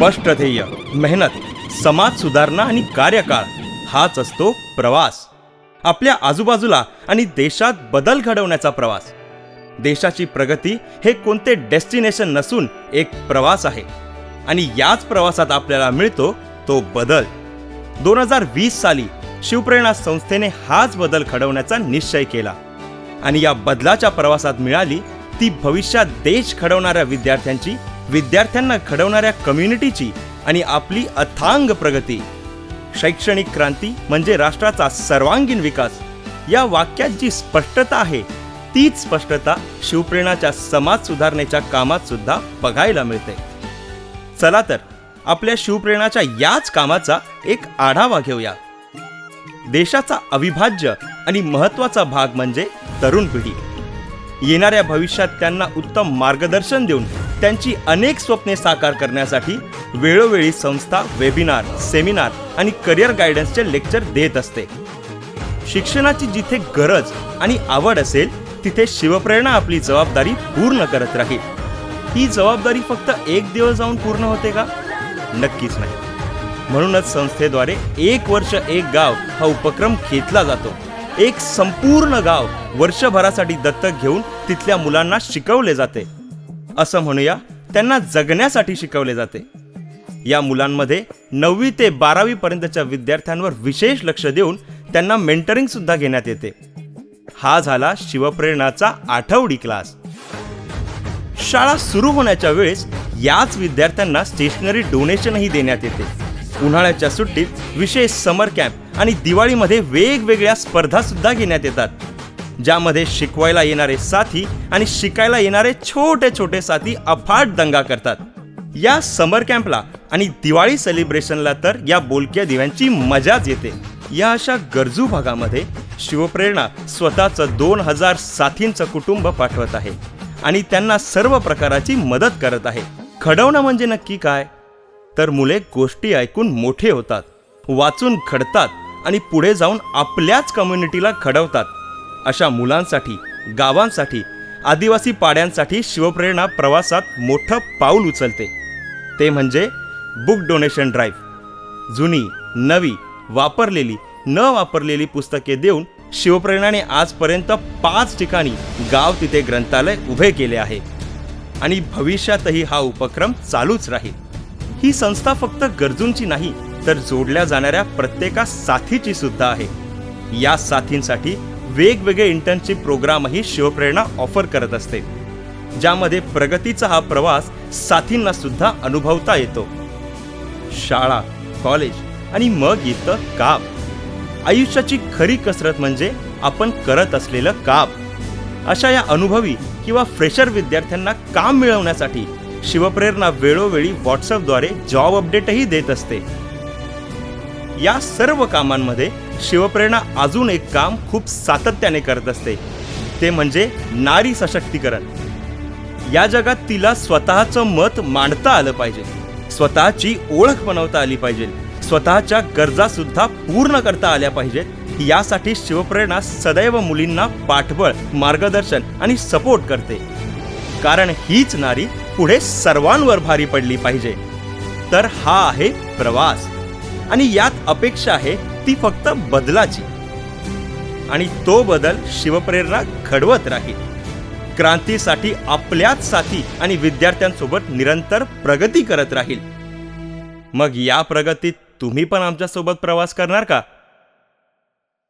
स्पष्ट ध्येय, मेहनत, समाज सुधारणा आणि कार्यकाळ हाच असतो प्रवास. आपल्या आजूबाजूला आणि देशात बदल घडवण्याचा प्रवास. देशाची प्रगती हे कोणते डेस्टिनेशन नसून एक प्रवास आहे आणि याच प्रवासात आपल्याला मिळतो तो बदल. 2020 साली शिवप्रेरणा संस्थेने हाच बदल घडवण्याचा निश्चय केला आणि या बदलाच्या प्रवासात मिळाली ती भविष्यात देश घडवणाऱ्या विद्यार्थ्यांची, विद्यार्थ्यांना घडवणाऱ्या कम्युनिटीची आणि आपली अथांग प्रगती. शैक्षणिक क्रांती म्हणजे राष्ट्राचा सर्वांगीण विकास. या वाक्यात जी स्पष्टता आहे तीच स्पष्टता शिवप्रेरणाच्या समाज सुधारणेच्या कामात सुद्धा बघायला मिळते. चला तर आपल्या शिवप्रेरणाच्या याच कामाचा एक आढावा घेऊया. देशाचा अविभाज्य आणि महत्त्वाचा भाग म्हणजे तरुण पिढी. येणाऱ्या भविष्यात त्यांना उत्तम मार्गदर्शन देऊन त्यांची अनेक स्वप्ने साकार करण्यासाठी वेळोवेळी संस्था वेबिनार, सेमिनार आणि करिअर गायडन्सचे लेक्चर देत असते. शिक्षणाची जिथे गरज आणि आवड असेल तिथे शिवप्रेरणा आपली जबाबदारी पूर्ण करत राहील. ही जबाबदारी फक्त एक दिवस जाऊन पूर्ण होते का? नक्कीच नाही. म्हणूनच संस्थेद्वारे 1 वर्ष 1 गाव हा उपक्रम घेतला जातो. एक संपूर्ण गाव वर्षभरासाठी दत्तक घेऊन तिथल्या मुलांना शिकवले जाते. असं म्हणूया, त्यांना जगण्यासाठी शिकवले जाते. या मुलांमध्ये 9वी ते 12वी पर्यंतच्या विद्यार्थ्यांवर विशेष लक्ष देऊन त्यांना मेंटरिंग सुद्धा घेण्यात येते. हा झाला शिवप्रेरणाचा आठवडी क्लास. शाळा सुरू होण्याच्या वेळेस याच विद्यार्थ्यांना स्टेशनरी डोनेशनही देण्यात येते. उन्हाळ्याच्या सुट्टीत विशेष समर कॅम्प आणि दिवाळीमध्ये वेगवेगळ्या स्पर्धा सुद्धा घेण्यात येतात, ज्यामध्ये शिकवायला येणारे साथी आणि शिकायला येणारे छोटे छोटे साथी अफाट दंगा करतात. या समर कॅम्पला आणि दिवाळी सेलिब्रेशनला तर या बोलक्या दिव्यांची मजाच येते. या अशा गरजू भागामध्ये शिवप्रेरणा स्वतःचं 2000 साथींचं कुटुंब पाठवत आहे आणि त्यांना सर्व प्रकाराची मदत करत आहे. घडवणं म्हणजे नक्की काय? तर मुले गोष्टी ऐकून मोठे होतात, वाचून घडतात आणि पुढे जाऊन आपल्याच कम्युनिटीला घडवतात. अशा मुलांसाठी, गावांसाठी, आदिवासी पाड्यांसाठी शिवप्रेरणा प्रवासात मोठं पाऊल उचलते. ते म्हणजे बुक डोनेशन ड्राईव्ह. जुनी, नवी, वापरलेली, न वापरलेली पुस्तके देऊन शिवप्रेरणाने आजपर्यंत 5 ठिकाणी गाव तिथे ग्रंथालय उभे केले आहे आणि भविष्यातही हा उपक्रम चालूच राहील. ही संस्था फक्त गरजूंची नाही तर जोडल्या जाणाऱ्या प्रत्येका साथीची सुद्धा आहे. या साथींसाठी वेगवेगळे इंटर्नशिप प्रोग्रामही शिवप्रेरणा ऑफर करत असते, ज्यामध्ये प्रगतीचा हा प्रवास साथींना सुद्धा अनुभवता येतो. शाळा, कॉलेज आणि मग येतं काम. आयुष्याची खरी कसरत म्हणजे आपण करत असलेलं काम. अशा या अनुभवी किंवा फ्रेशर विद्यार्थ्यांना काम मिळवण्यासाठी शिवप्रेरणा वेळोवेळी व्हॉट्सअपद्वारे जॉब अपडेटही देत असते. या सर्व कामांमध्ये शिवप्रेरणा अजून एक काम खूप सातत्याने करत असते, ते म्हणजे नारी सशक्तीकरण. या जगात तिला स्वतःचं मत मांडता आलं पाहिजे, स्वतःची ओळख बनवता आली पाहिजे, स्वतःच्या गरजा सुद्धा पूर्ण करता आल्या पाहिजेत. यासाठी शिवप्रेरणा सदैव मुलींना पाठबळ, मार्गदर्शन आणि सपोर्ट करते. कारण हीच नारी पुढे सर्वांवर भारी पडली पाहिजे. तर हा आहे प्रवास आणि यात अपेक्षा आहे ती फक्त बदलाची. आणि तो बदल शिवप्रेरणा घडवत राहील. क्रांतीसाठी आपल्याच साथी आणि विद्यार्थ्यांसोबत निरंतर प्रगती करत राहील. मग या प्रगतीत तुम्ही पण आमच्यासोबत प्रवास करणार का?